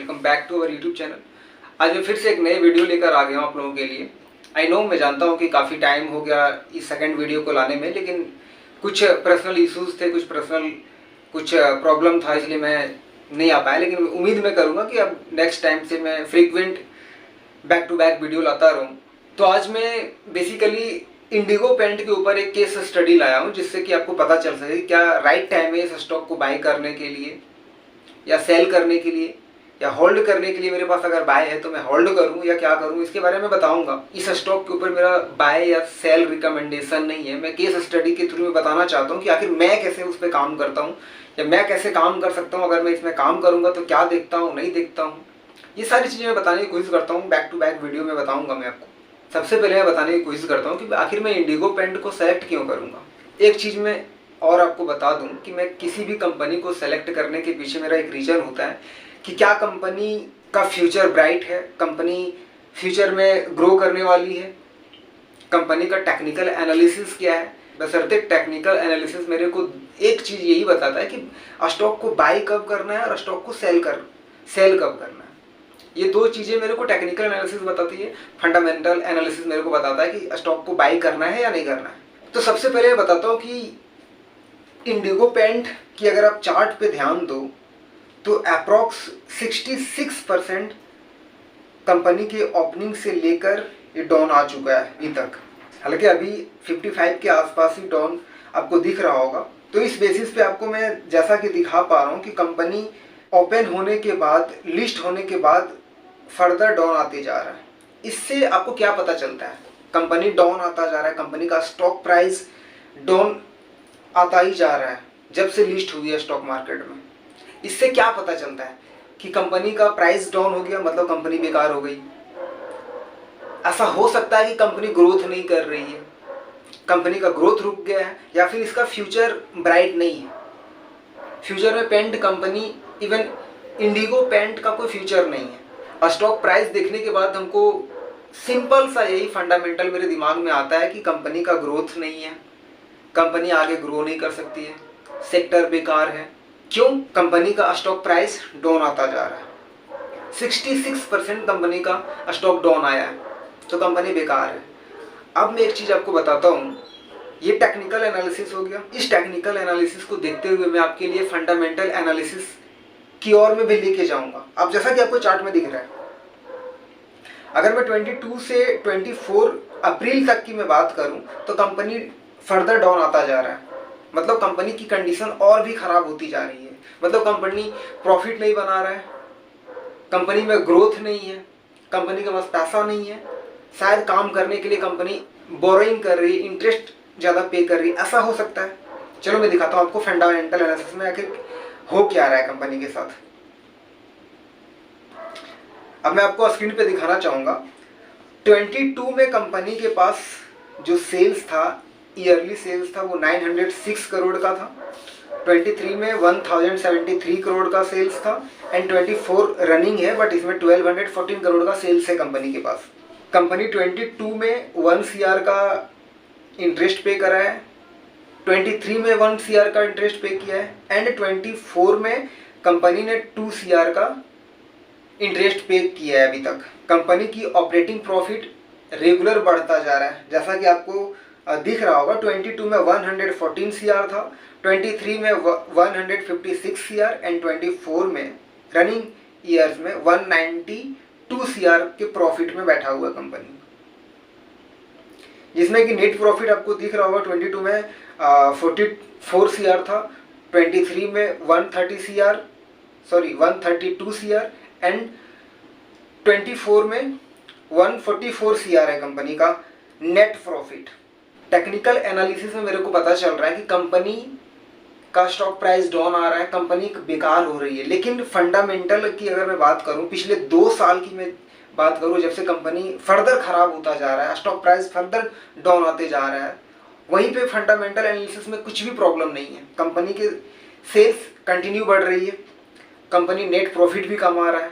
Welcome back to our YouTube channel. आज मैं फिर से एक नए वीडियो लेकर आ गया हूँ आप लोगों के लिए। आई नो, मैं जानता हूँ कि काफ़ी टाइम हो गया इस सेकंड वीडियो को लाने में, लेकिन कुछ पर्सनल इश्यूज थे, कुछ प्रॉब्लम था, इसलिए मैं नहीं आ पाया। लेकिन उम्मीद मैं करूँगा कि अब नेक्स्ट टाइम से मैं frequent back to back video लाता रहूँ। तो आज मैं बेसिकली इंडिगो पेंट के ऊपर एक केस स्टडी लाया हूँ, जिससे कि आपको पता चल सके क्या राइट टाइम है इस स्टॉक को बाई करने के लिए या सेल करने के लिए या होल्ड करने के लिए। मेरे पास अगर बाय है तो मैं होल्ड करूं या क्या करूं, इसके बारे में बताऊंगा। इस स्टॉक के ऊपर मेरा बाय या सेल रिकमेंडेशन नहीं है, मैं केस स्टडी के थ्रू में बताना चाहता हूं कि आखिर मैं कैसे उस पर काम करता हूं या मैं कैसे काम कर सकता हूं। अगर मैं इसमें काम करूंगा तो क्या देखता हूँ, नहीं देखता हूँ, ये सारी चीज़ें मैं बताने की कोशिश करता हूँ। बैक टू बैक वीडियो में बताऊँगा मैं आपको। सबसे पहले मैं बताने की कोशिश करता हूँ कि आखिर मैं इंडिगो पेंट को सेलेक्ट क्यों करूँगा। एक चीज़ मैं और आपको बता दूं कि मैं किसी भी कंपनी को सेलेक्ट करने के पीछे मेरा एक रीजन होता है कि क्या कंपनी का फ्यूचर ब्राइट है, कंपनी फ्यूचर में ग्रो करने वाली है, कंपनी का टेक्निकल एनालिसिस क्या है। बशर्ते टेक्निकल एनालिसिस मेरे को एक चीज़ यही बताता है कि स्टॉक को बाई कब करना है और स्टॉक को सेल कब करना है। ये दो चीज़ें मेरे को टेक्निकल एनालिसिस बताती है। फंडामेंटल एनालिसिस मेरे को बताता है कि स्टॉक को बाई करना है या नहीं करना है। तो सबसे पहले मैं बताता हूँ कि इंडिगो पेंट की अगर आप चार्ट पे ध्यान दो तो अप्रॉक्स 66% कंपनी के ओपनिंग से लेकर ये डाउन आ चुका है अभी तक। हालांकि अभी 55 के आसपास ही डाउन आपको दिख रहा होगा। तो इस बेसिस पे आपको मैं जैसा कि दिखा पा रहा हूँ कि कंपनी ओपन होने के बाद, लिस्ट होने के बाद फर्दर डाउन आते जा रहा है। इससे आपको क्या पता चलता है? कंपनी डाउन आता जा रहा है, कंपनी का स्टॉक प्राइस डाउन आता ही जा रहा है जब से लिस्ट हुई है स्टॉक मार्केट में। इससे क्या पता चलता है कि कंपनी का प्राइस डाउन हो गया, मतलब कंपनी बेकार हो गई। ऐसा हो सकता है कि कंपनी ग्रोथ नहीं कर रही है, कंपनी का ग्रोथ रुक गया है, या फिर इसका फ्यूचर ब्राइट नहीं है। फ्यूचर में paint company, even Indigo paint का कोई फ्यूचर नहीं है। और स्टॉक प्राइस देखने के बाद हमको सिंपल सा यही फंडामेंटल मेरे दिमाग में आता है कि कंपनी का ग्रोथ नहीं है, कंपनी आगे ग्रो नहीं कर सकती है, सेक्टर बेकार है। क्यों? कंपनी का स्टॉक प्राइस डाउन आता जा रहा है। 66% कंपनी का स्टॉक डाउन आया है, तो कंपनी बेकार है। अब मैं एक चीज़ आपको बताता हूँ, ये टेक्निकल एनालिसिस हो गया। इस टेक्निकल एनालिसिस को देखते हुए मैं आपके लिए फंडामेंटल एनालिसिस की ओर में भी लेके जाऊँगा। अब जैसा कि आपको चार्ट में दिख रहा है, अगर मैं 22 से 24 अप्रैल तक की मैं बात करूँ तो कंपनी फर्दर डाउन आता जा रहा है। मतलब कंपनी की कंडीशन और भी खराब होती जा रही है। मतलब कंपनी प्रॉफिट नहीं बना रहा है, कंपनी में ग्रोथ नहीं है, कंपनी के पास पैसा नहीं है, शायद काम करने के लिए कंपनी बोरोइंग कर रही है, इंटरेस्ट ज़्यादा पे कर रही है। ऐसा हो सकता है। चलो मैं दिखाता हूँ आपको फंडामेंटल एनालिसिस में आखिर हो क्या रहा है कंपनी के साथ। अब मैं आपको स्क्रीन पे दिखाना चाहूँगा। 22 में कंपनी के पास जो सेल्स था, ईयरली सेल्स था, वो 906 करोड़ का था। 23 में 1073 करोड़ का सेल्स था एंड 24 रनिंग है, बट इसमें 1214 करोड़ का सेल्स है कंपनी के पास। कंपनी 22 में 1 CR का इंटरेस्ट पे करा है, 23 में 1 CR का इंटरेस्ट पे किया है एंड 24 में कंपनी ने 2 CR का इंटरेस्ट पे किया है अभी तक। कंपनी की ऑपरेटिंग प्रॉफिट रेगुलर बढ़ता जा रहा है, जैसा कि आपको दिख रहा होगा। 22 में 114 CR था, 23 में 156 CR एंड 24 में रनिंग ईयर्स में 192 CR के प्रॉफिट में बैठा हुआ कंपनी, जिसमें कि नेट प्रॉफिट आपको दिख रहा होगा। 22 में 44 CR था, 23 में 132 CR एंड 24 में 144 CR है कंपनी का नेट प्रॉफिट। टेक्निकल एनालिसिस में मेरे को पता चल रहा है कि कंपनी का स्टॉक प्राइस डाउन आ रहा है, कंपनी बेकार हो रही है। लेकिन फंडामेंटल की अगर मैं बात करूं, पिछले 2 साल की मैं बात करूं, जब से कंपनी फर्दर खराब होता जा रहा है, स्टॉक प्राइस फर्दर डाउन आते जा रहा है, वहीं पे फंडामेंटल एनालिसिस में कुछ भी प्रॉब्लम नहीं है। कंपनी के सेल्स कंटिन्यू बढ़ रही है, कंपनी नेट प्रॉफिट भी कमा रहा है,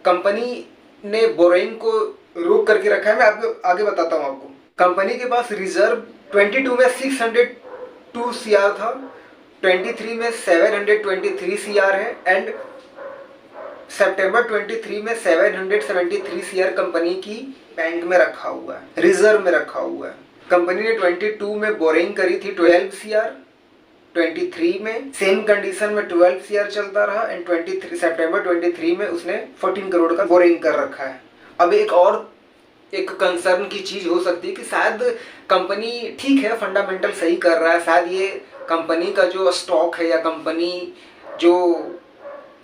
कंपनी ने बोरोइंग को रोक करके रखा है। मैं आपको आगे बताता हूँ आपको। कंपनी के पास रिजर्व 22 में 602 CR था, 23 में 723 CR है एंड सितंबर 23 में 773 सीआर कंपनी की बैंक में रखा हुआ है, रिजर्व में रखा हुआ है। कंपनी ने 22 में बोरिंग करी थी 12 सीआर, 23 में सेम कंडीशन में 12 सीआर चलता रहा एंड 23 सितंबर 23 में उसने 14 करोड़ का बोरिंग कर रखा है। अब एक कंसर्न की चीज हो सकती है कि शायद कंपनी ठीक है, फंडामेंटल सही कर रहा है, शायद ये कंपनी का जो स्टॉक है या कंपनी जो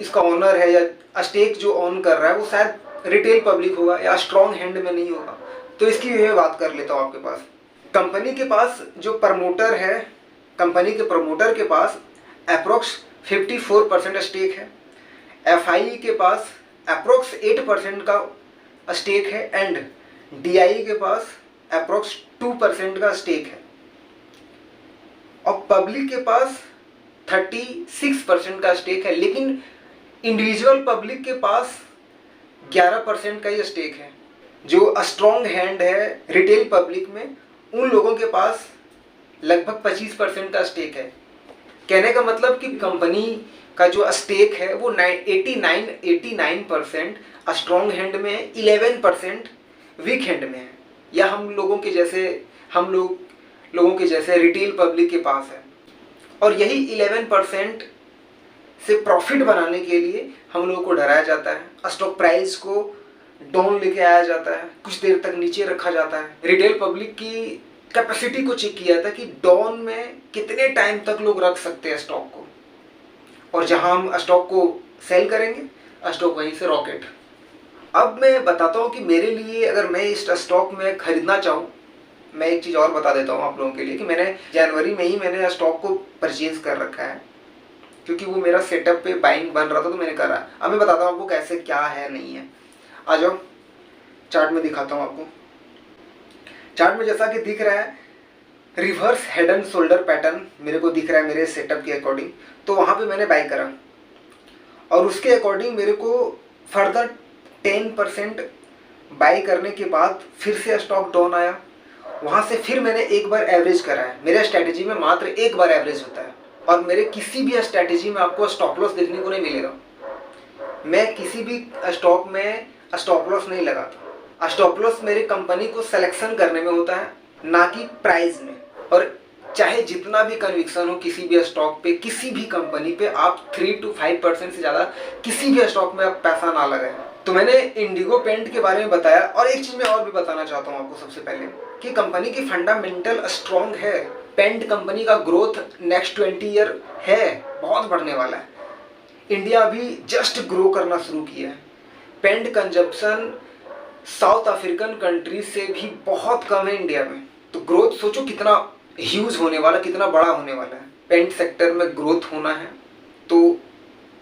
इसका ओनर है या स्टेक जो ऑन कर रहा है वो शायद रिटेल पब्लिक होगा या स्ट्रॉन्ग हैंड में नहीं होगा। तो इसकी मैं बात कर लेता हूँ आपके पास। कंपनी के पास जो प्रमोटर है, कंपनी के प्रमोटर के पास अप्रोक्स 54% स्टेक है, एफआई के पास अप्रोक्स 8% का स्टेक है एंड डीआई के पास अप्रोक्स 2% का स्टेक है और पब्लिक के पास 36% का स्टेक है। लेकिन इंडिविजुअल पब्लिक के पास 11% का ही स्टेक है। जो स्ट्रॉन्ग हैंड है रिटेल पब्लिक में, उन लोगों के पास लगभग 25% का स्टेक है। कहने का मतलब कि कंपनी का जो स्टेक है वो 89% स्ट्रॉन्ग हैंड में है, 11% वीक हैंड में है या हम लोगों के जैसे रिटेल पब्लिक के पास है। और यही 11% से प्रॉफिट बनाने के लिए हम लोगों को डराया जाता है, स्टॉक प्राइस को डाउन लेके आया जाता है, कुछ देर तक नीचे रखा जाता है। रिटेल पब्लिक की कैपेसिटी को चेक किया था कि डाउन में कितने टाइम तक लोग रख सकते हैं स्टॉक को, और जहां हम स्टॉक को सेल करेंगे स्टॉक वहीं से रॉकेट। अब मैं बताता हूं कि मेरे लिए अगर मैं इस स्टॉक में खरीदना चाहूं, मैं एक चीज़ और बता देता हूं आप लोगों के लिए कि मैंने जनवरी में ही मैंने स्टॉक को परचेज कर रखा है क्योंकि वो मेरा सेटअप पे बाइंग बन रहा था तो मैंने करा। अब मैं बताता हूँ आपको कैसे क्या है नहीं है। आ जाओ चार्ट में दिखाता हूँ आपको। चार्ट में जैसा कि दिख रहा है reverse head and shoulder pattern मेरे को दिख रहा है मेरे सेटअप के अकॉर्डिंग, तो वहाँ पे मैंने बाई करा और उसके अकॉर्डिंग मेरे को फर्दर 10% बाई करने के बाद फिर से स्टॉक डाउन आया। वहाँ से फिर मैंने एक बार एवरेज करा है। मेरे स्ट्रैटेजी में मात्र एक बार एवरेज होता है और मेरे किसी भी स्ट्रैटेजी में आपको स्टॉप लॉस देखने को नहीं मिलेगा। मैं किसी भी स्टॉक में स्टॉप लॉस नहीं लगाता। स्टॉप लॉस मेरे कंपनी को सिलेक्शन करने में होता है, ना कि प्राइस में। और चाहे जितना भी कन्विक्शन हो किसी भी स्टॉक पे, किसी भी कंपनी पे, आप 3 to 5% से ज़्यादा किसी भी स्टॉक में आप पैसा ना लगाएं। तो मैंने इंडिगो पेंट के बारे में बताया और एक चीज़ मैं और भी बताना चाहता हूँ आपको सबसे पहले कि कंपनी की फंडामेंटल स्ट्रॉन्ग है। पेंट कंपनी का ग्रोथ नेक्स्ट 20 ईयर है, बहुत बढ़ने वाला है। इंडिया अभी जस्ट ग्रो करना शुरू किया है। Paint consumption South African country से भी बहुत कम है इंडिया में, तो ग्रोथ सोचो कितना ह्यूज होने वाला, कितना बड़ा होने वाला है। पेंट सेक्टर में ग्रोथ होना है तो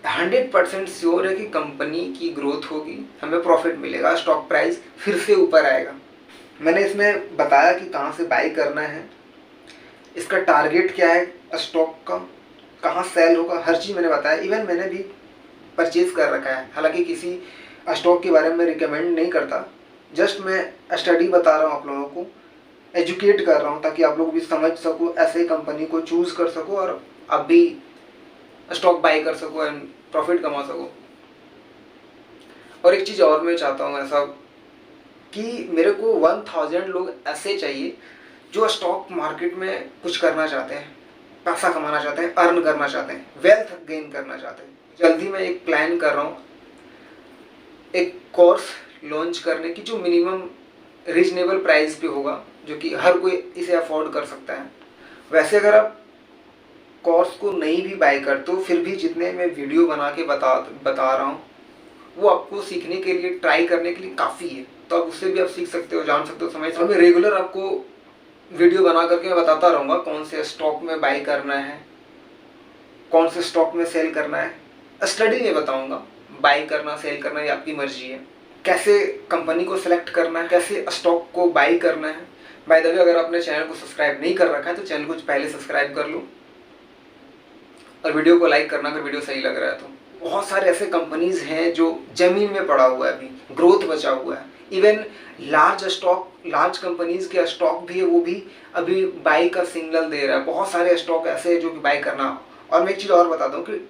100% श्योर है कि कंपनी की ग्रोथ होगी, हमें प्रॉफिट मिलेगा, स्टॉक प्राइस फिर से ऊपर आएगा। मैंने इसमें बताया कि कहाँ से बाई करना है, इसका टारगेट क्या है, स्टॉक का कहाँ सेल होगा, हर चीज़ मैंने बताया। इवन मैंने भी परचेज कर रखा है। हालांकि किसी स्टॉक के बारे में रिकमेंड नहीं करता, जस्ट मैं स्टडी बता रहा हूँ आप लोगों को, एजुकेट कर रहा हूँ ताकि आप लोग भी समझ सको, ऐसे कंपनी को चूज़ कर सको और आप भी स्टॉक बाई कर सको एंड प्रॉफिट कमा सको। और एक चीज़ और मैं चाहता हूँ ऐसा कि मेरे को 1000 लोग ऐसे चाहिए जो स्टॉक मार्केट में कुछ करना चाहते हैं, पैसा कमाना चाहते हैं, अर्न करना चाहते हैं, वेल्थ गेन करना चाहते हैं। जल्दी मैं एक प्लान कर रहा हूँ एक कोर्स लॉन्च करने की जो मिनिमम रीजनेबल प्राइस पे होगा, जो कि हर कोई इसे अफोर्ड कर सकता है। वैसे अगर आप कोर्स को नहीं भी बाय करते हो फिर भी जितने मैं वीडियो बना के बता रहा हूँ वो आपको सीखने के लिए, ट्राई करने के लिए काफ़ी है। तो आप उससे भी आप सीख सकते हो, जान सकते हो, समझ सकते हो। मैं रेगुलर आपको वीडियो बना करके मैं बताता रहूँगा कौन से स्टॉक में बाई करना है, कौन से स्टॉक में सेल करना है। स्टडी में बताऊँगा, बाई करना सेल करना ये आपकी मर्जी है। कैसे कंपनी को सिलेक्ट करना है, कैसे स्टॉक को बाई करना है। बाय द वे अगर आपने चैनल को सब्सक्राइब नहीं कर रखा है तो चैनल को पहले सब्सक्राइब कर लो और वीडियो को लाइक करना अगर वीडियो सही लग रहा है तो। बहुत सारे ऐसे कंपनीज हैं जो जमीन में पड़ा हुआ है, अभी ग्रोथ बचा हुआ है। इवन लार्ज कंपनीज के स्टॉक भी है, वो भी अभी बाई का सिग्नल दे रहा है। बहुत सारे स्टॉक ऐसे हैं जो कि बाई करना। और मैं एक चीज़ और बता दूं कि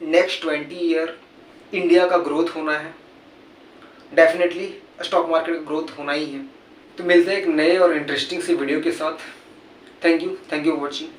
नेक्स्ट 20 ईयर इंडिया का ग्रोथ होना है, डेफिनेटली स्टॉक मार्केट का ग्रोथ होना ही है। तो मिलते हैं एक नए और इंटरेस्टिंग सी वीडियो के साथ। Thank you for watching.